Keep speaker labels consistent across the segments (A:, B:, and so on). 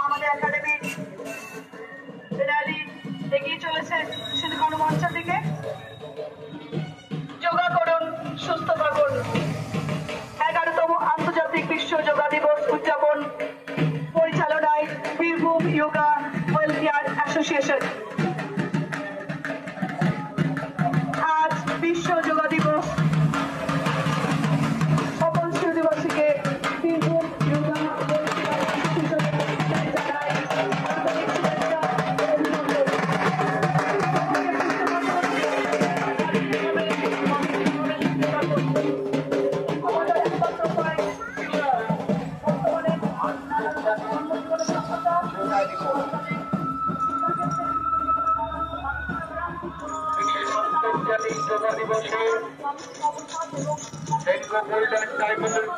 A: আমাদের একাডেমির র্যালি এগিয়ে চলেছে শুধু গণমঞ্চের দিকে। যোগা করুন, সুস্থ থাকুন। 11তম আন্তর্জাতিক বিশ্ব যোগা দিবস উদযাপন পরিচালনায় বীরভূম যোগা ওয়েলফেয়ার অ্যাসোসিয়েশন। আজ বিশ্ব যোগা দিবস সকল শিশুদিবসীকে বীরভূম যোগা ওয়েলফেয়ার অ্যাসোসিয়েশন জানায় আন্তরিক শুভেচ্ছা ও অভিনন্দন। আমাদের একমাত্র উপায় বর্তমানে
B: আন্তর্জাতিক যোগা দিবসে সেনকো গোল্ডেন ডায়মন্ড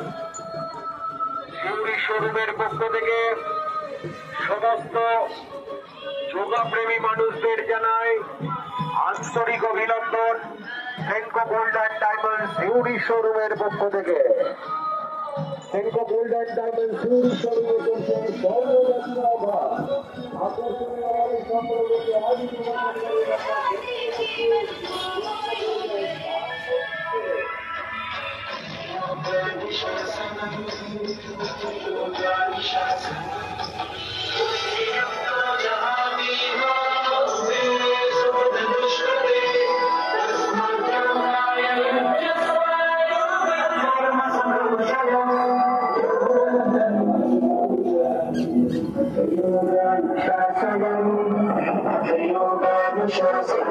B: সিউড়ি শোরুমের পক্ষ থেকে সমস্ত যোগাপ্রেমী মানুষদের জানায় আন্তরিক অভিনন্দন। সেনকো গোল্ডেন ডায়মন্ড সিউড়ি শোরুমের পক্ষ থেকে সেনকো গোল্ডেন ডায়মন্ড সিউড়ি শোরুমে চলছে সর্বজাতীয় অভাব আকর্ষণীয় সম্পর্কে আদি Yoga